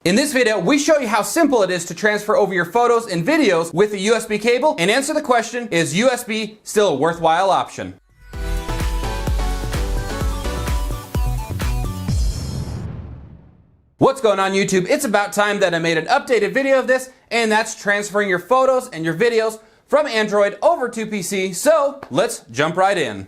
In this video, we show you how simple it is to transfer over your photos and videos with a USB cable and answer the question, is USB still a worthwhile option? What's going on YouTube? It's about time that I made an updated video of this, and that's transferring your photos and your videos from Android over to PC, so let's jump right in.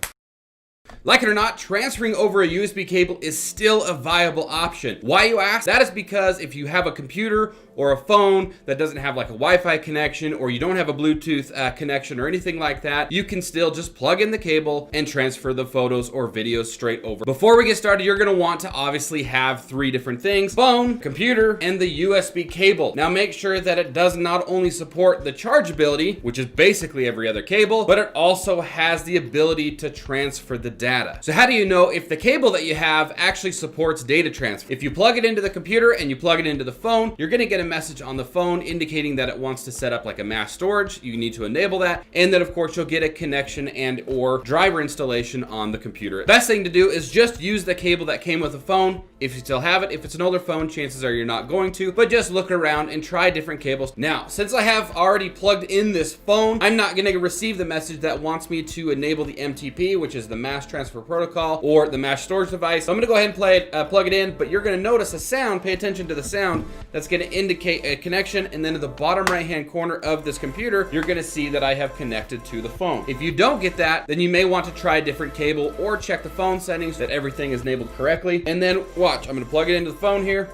Like it or not, transferring over a USB cable is still a viable option. Why, you ask? That is because if you have a computer or a phone that doesn't have like a Wi-Fi connection, or you don't have a Bluetooth connection or anything like that, you can still just plug in the cable and transfer the photos or videos straight over. Before we get started, you're gonna want to obviously have three different things: phone, computer, and the USB cable. Now make sure that it does not only support the chargeability, which is basically every other cable, but it also has the ability to transfer the data. So how do you know if the cable that you have actually supports data transfer? If you plug it into the computer and you plug it into the phone, you're gonna get a message on the phone indicating that it wants to set up like a mass storage. You need to enable that, and then of course you'll get a connection and or driver installation on the computer. Best thing to do is just use the cable that came with the phone if you still have it. If it's an older phone, chances are you're not going to, but just look around and try different cables. Now, since I have already plugged in this phone, I'm not gonna receive the message that wants me to enable the MTP, which is the mass transfer protocol, or the mass storage device. So I'm gonna go ahead and plug it in, but you're gonna notice a sound. Pay attention to the sound. That's gonna indicate a connection, and then in the bottom right hand corner of this computer, you're gonna see that I have connected to the phone. If you don't get that, then you may want to try a different cable or check the phone settings that everything is enabled correctly. And then watch, I'm gonna plug it into the phone here.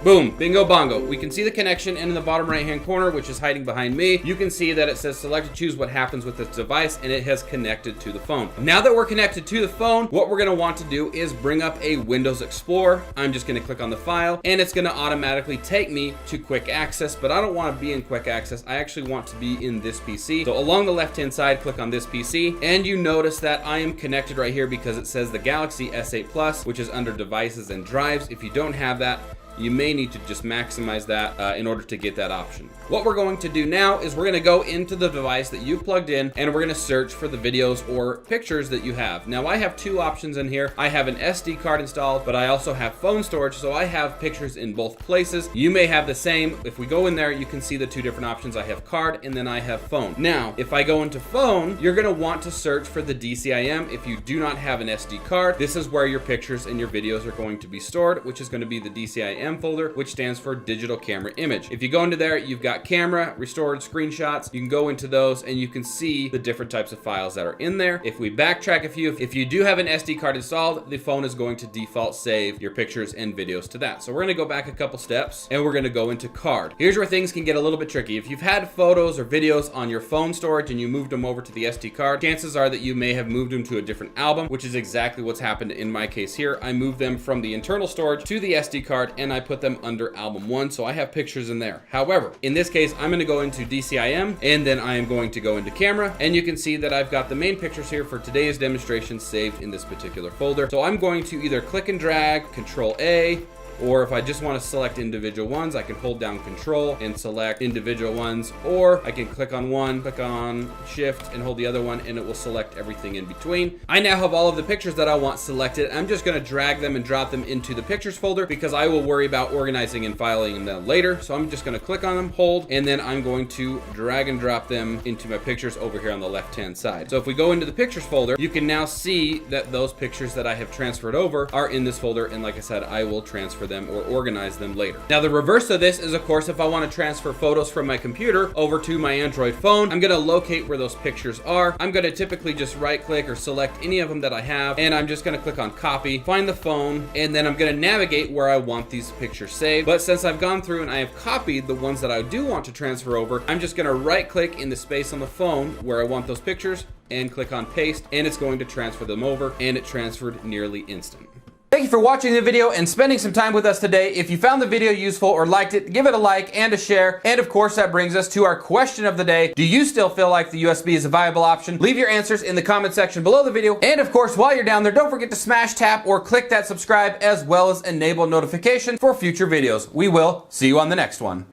Boom, bingo bongo. We can see the connection, and in the bottom right hand corner, which is hiding behind me, you can see that it says select to choose what happens with this device, and it has connected to the phone. Now that we're connected to the phone, what we're gonna want to do is bring up a Windows Explorer. I'm just gonna click on the file, and it's gonna automatically take me to quick access, but I don't wanna be in quick access. I actually want to be in this PC. So along the left-hand side, click on this PC, and you notice that I am connected right here because it says the Galaxy S8 Plus, which is under devices and drives. If you don't have that, you may need to just maximize that in order to get that option. What we're going to do now is we're gonna go into the device that you plugged in, and we're gonna search for the videos or pictures that you have. Now I have two options in here. I have an SD card installed, but I also have phone storage, so I have pictures in both places. You may have the same. If we go in there, you can see the two different options. I have card, and then I have phone. Now, if I go into phone, you're gonna want to search for the DCIM. If you do not have an SD card, this is where your pictures and your videos are going to be stored, which is gonna be the DCIM folder, which stands for digital camera image. If you go into there, you've got camera, restored, screenshots. You can go into those and you can see the different types of files that are in there. If we backtrack a few, if you do have an SD card installed, the phone is going to default save your pictures and videos to that. So we're gonna go back a couple steps, and we're gonna go into card. Here's where things can get a little bit tricky. If you've had photos or videos on your phone storage and you moved them over to the SD card, chances are that you may have moved them to a different album, which is exactly what's happened in my case here. I moved them from the internal storage to the SD card, and I put them under album 1, so I have pictures in there. However, in this case, I'm going to go into DCIM, and then I am going to go into camera, and you can see that I've got the main pictures here for today's demonstration saved in this particular folder. So I'm going to either click and drag, Control A, or if I just want to select individual ones, I can hold down Control and select individual ones, or I can click on one, click on Shift, and hold the other one, and it will select everything in between. I now have all of the pictures that I want selected. I'm just going to drag them and drop them into the pictures folder because I will worry about organizing and filing them later. So I'm just going to click on them, hold, and then I'm going to drag and drop them into my pictures over here on the left-hand side. So if we go into the pictures folder, you can now see that those pictures that I have transferred over are in this folder, and like I said, I will transfer them or organize them later. Now the reverse of this is, of course, if I want to transfer photos from my computer over to my Android phone, I'm going to locate where those pictures are. I'm going to typically just right click or select any of them that I have, and I'm just going to click on copy, find the phone, and then I'm going to navigate where I want these pictures saved. But since I've gone through and I have copied the ones that I do want to transfer over, I'm just going to right click in the space on the phone where I want those pictures and click on paste, and it's going to transfer them over, and it transferred nearly instant. Thank you for watching the video and spending some time with us today. If you found the video useful or liked it, give it a like and a share. And of course, that brings us to our question of the day. Do you still feel like the USB is a viable option? Leave your answers in the comment section below the video. And of course, while you're down there, don't forget to smash, tap, or click that subscribe, as well as enable notifications for future videos. We will see you on the next one.